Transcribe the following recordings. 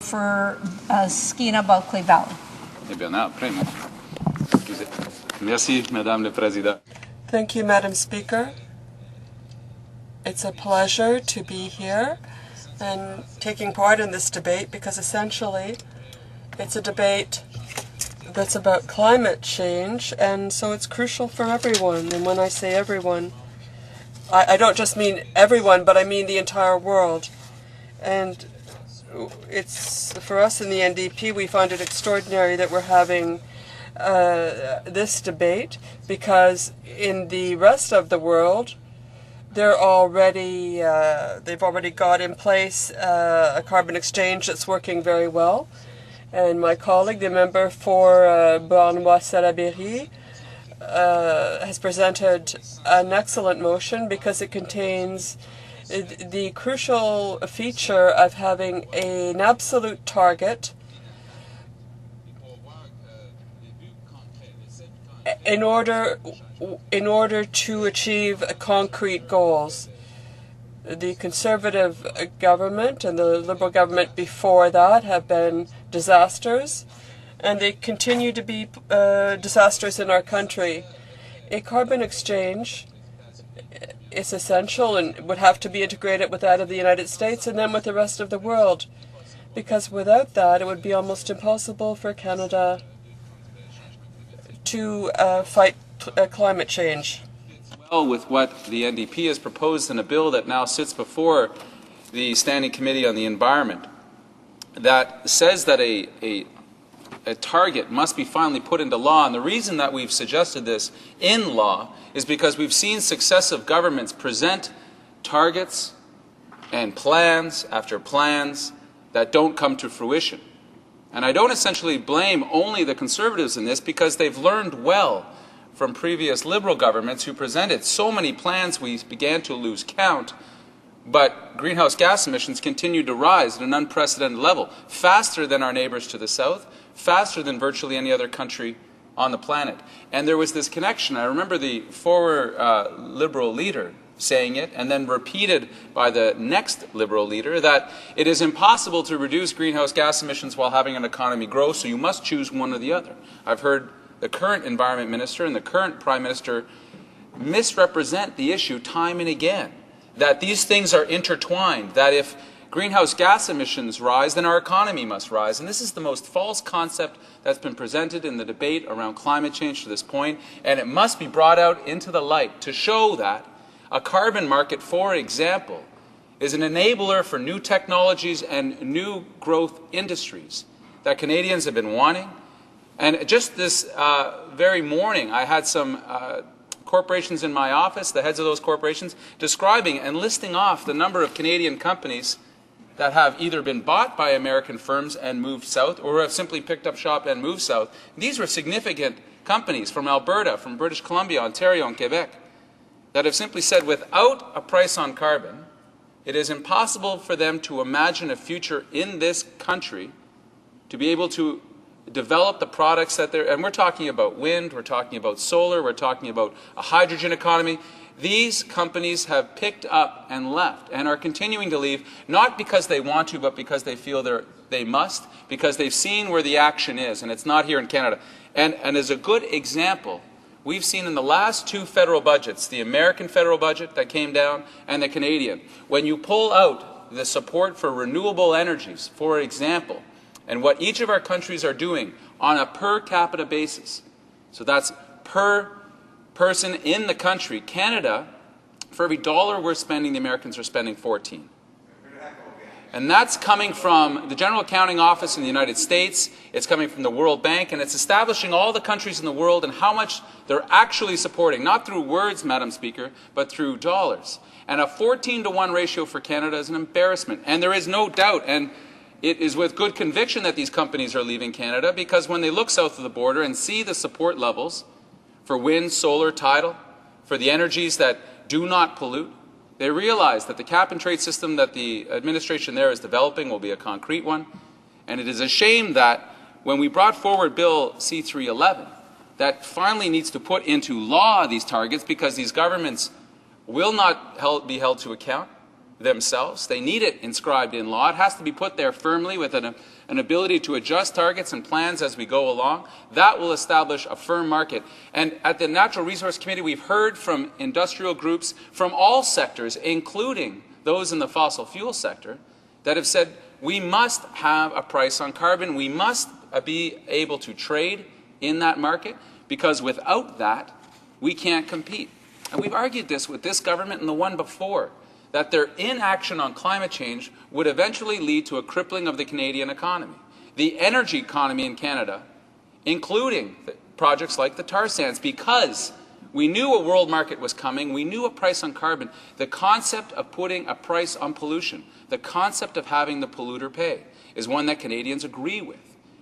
for Skeena Bulkley Valley. Eh bien, après, non. Excusez. Merci, Madame le Président. Thank you, Madam Speaker. It's a pleasure to be here and taking part in this debate because essentially it's a debate that's about climate change, and so it's crucial for everyone. And when I say everyone, I don't just mean everyone, but I mean the entire world. And it's, for us in the NDP, we find it extraordinary that we're having this debate, because in the rest of the world, they've already got in place a carbon exchange that's working very well. And my colleague, the member for Beauharnois-Salaberry, has presented an excellent motion because it contains the crucial feature of having an absolute target in order to achieve concrete goals. The Conservative government and the Liberal government before that have been disasters, and they continue to be disasters in our country. A carbon exchange is essential and would have to be integrated with that of the United States and then with the rest of the world, because without that it would be almost impossible for Canada to fight climate change. Well, with what the NDP has proposed in a bill that now sits before the Standing Committee on the Environment, that says that a target must be finally put into law. And the reason that we've suggested this in law is because we've seen successive governments present targets and plans after plans that don't come to fruition. And I don't essentially blame only the Conservatives in this, because they've learned well from previous Liberal governments who presented so many plans we began to lose count, but greenhouse gas emissions continued to rise at an unprecedented level, faster than our neighbors to the south, faster than virtually any other country on the planet. And there was this connection. I remember the former Liberal leader saying it, and then repeated by the next Liberal leader, that it is impossible to reduce greenhouse gas emissions while having an economy grow, so you must choose one or the other. I've heard the current Environment Minister and the current Prime Minister misrepresent the issue time and again, that these things are intertwined, that if greenhouse gas emissions rise, then our economy must rise. And this is the most false concept that's been presented in the debate around climate change to this point, and it must be brought out into the light to show that a carbon market, for example, is an enabler for new technologies and new growth industries that Canadians have been wanting. And just this very morning, I had some corporations in my office, the heads of those corporations, describing and listing off the number of Canadian companies that have either been bought by American firms and moved south, or have simply picked up shop and moved south. These were significant companies from Alberta, from British Columbia, Ontario, and Quebec, that have simply said without a price on carbon, it is impossible for them to imagine a future in this country to be able to develop the products that they're, and we're talking about wind, we're talking about solar, we're talking about a hydrogen economy. These companies have picked up and left and are continuing to leave, not because they want to, but because they feel they must, because they've seen where the action is, and it's not here in Canada. And as a good example, we've seen in the last two federal budgets, the American federal budget that came down and the Canadian, when you pull out the support for renewable energies, for example, and what each of our countries are doing on a per capita basis, so that's per person in the country, Canada, for every dollar we're spending, the Americans are spending 14. And that's coming from the General Accounting Office in the United States, it's coming from the World Bank, and it's establishing all the countries in the world and how much they're actually supporting, not through words, Madam Speaker, but through dollars. And a 14-to-1 ratio for Canada is an embarrassment. And there is no doubt, and it is with good conviction that these companies are leaving Canada, because when they look south of the border and see the support levels for wind, solar, tidal, for the energies that do not pollute, they realize that the cap-and-trade system that the administration there is developing will be a concrete one. And it is a shame that when we brought forward Bill C-311, that finally needs to put into law these targets, because these governments will not be held to account. themselves. They need it inscribed in law. It has to be put there firmly with an ability to adjust targets and plans as we go along. That will establish a firm market. And at the Natural Resource Committee, we've heard from industrial groups from all sectors, including those in the fossil fuel sector, that have said we must have a price on carbon. We must be able to trade in that market, because without that, we can't compete. And we've argued this with this government and the one before, that their inaction on climate change would eventually lead to a crippling of the Canadian economy. The energy economy in Canada, including projects like the tar sands, because we knew a world market was coming, we knew a price on carbon. The concept of putting a price on pollution, the concept of having the polluter pay, is one that Canadians agree with.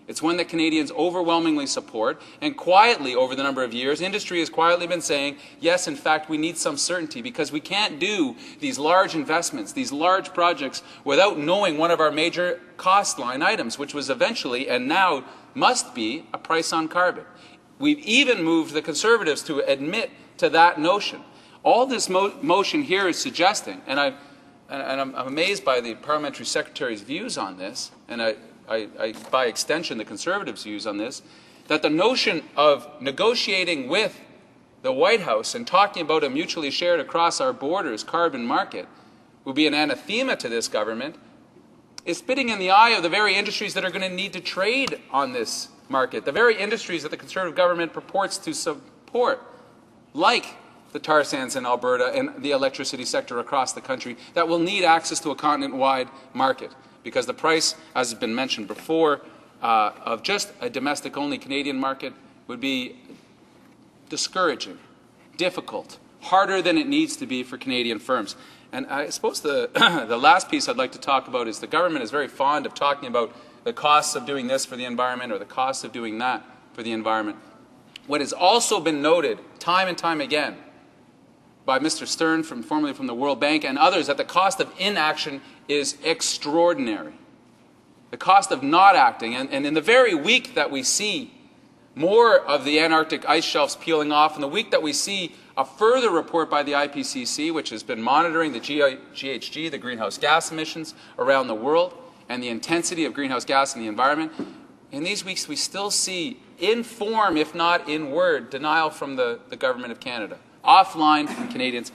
It's one that Canadians overwhelmingly support, and quietly over the number of years, industry has quietly been saying, yes, in fact, we need some certainty, because we can't do these large investments, these large projects, without knowing one of our major cost line items, which was eventually, and now must be, a price on carbon. We've even moved the Conservatives to admit to that notion. All this motion here is suggesting, and I'm amazed by the Parliamentary Secretary's views on this, and by extension, the Conservatives' views on this, that the notion of negotiating with the White House and talking about a mutually shared across our borders carbon market would be an anathema to this government, is spitting in the eye of the very industries that are going to need to trade on this market, the very industries that the Conservative government purports to support, like the tar sands in Alberta and the electricity sector across the country, that will need access to a continent-wide market. Because the price, as has been mentioned before, of just a domestic-only Canadian market would be discouraging, difficult, harder than it needs to be for Canadian firms. And I suppose the last piece I'd like to talk about is the government is very fond of talking about the costs of doing this for the environment or the costs of doing that for the environment. What has also been noted time and time again by Mr. Stern, formerly from the World Bank, and others, that the cost of inaction is extraordinary. The cost of not acting, and in the very week that we see more of the Antarctic ice shelves peeling off, and the week that we see a further report by the IPCC, which has been monitoring the GHG, the greenhouse gas emissions around the world, and the intensity of greenhouse gas in the environment, in these weeks we still see, in form, if not in word, denial from the Government of Canada, offline from Canadians.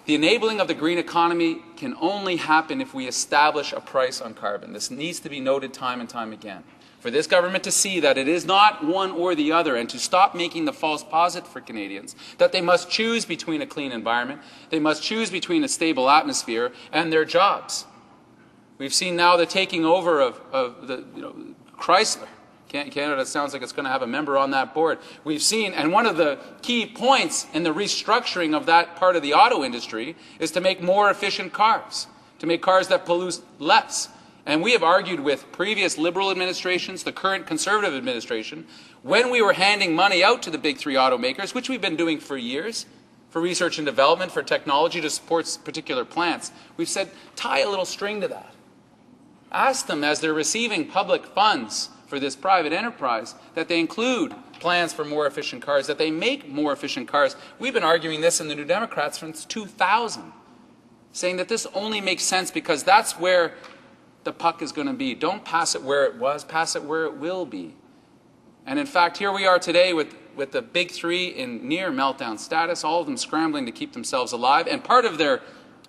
The enabling of the green economy can only happen if we establish a price on carbon. This needs to be noted time and time again. For this government to see that it is not one or the other, and to stop making the false posit for Canadians that they must choose between a clean environment, they must choose between a stable atmosphere and their jobs. We've seen now the taking over of the Chrysler. Canada sounds like it's going to have a member on that board. We've seen, and one of the key points in the restructuring of that part of the auto industry is to make more efficient cars, to make cars that pollute less. And we have argued with previous Liberal administrations, the current Conservative administration, when we were handing money out to the big three automakers, which we've been doing for years, for research and development, for technology to support particular plants, we've said, tie a little string to that. Ask them, as they're receiving public funds for this private enterprise, that they include plans for more efficient cars, that they make more efficient cars. We've been arguing this in the New Democrats since 2000, saying that this only makes sense because that's where the puck is going to be. Don't pass it where it was, pass it where it will be. And in fact, here we are today with the big three in near meltdown status, all of them scrambling to keep themselves alive, and part of their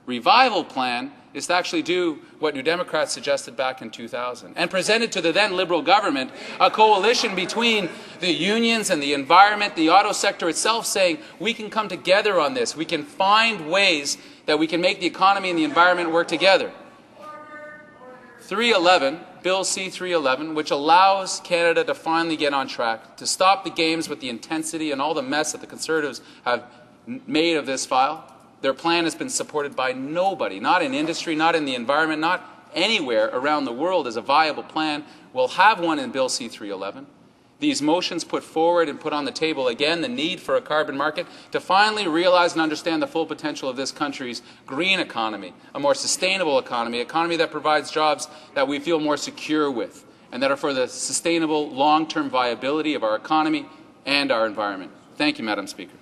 revival plan is to actually do what New Democrats suggested back in 2000 and presented to the then Liberal government a coalition between the unions and the environment, the auto sector itself, saying we can come together on this. We can find ways that we can make the economy and the environment work together. 311, Bill C-311, which allows Canada to finally get on track, to stop the games with the intensity and all the mess that the Conservatives have made of this file. Their plan has been supported by nobody, not in industry, not in the environment, not anywhere around the world as a viable plan. We'll have one in Bill C-311. These motions put forward and put on the table again the need for a carbon market to finally realize and understand the full potential of this country's green economy, a more sustainable economy that provides jobs that we feel more secure with, and that are for the sustainable long-term viability of our economy and our environment. Thank you, Madam Speaker.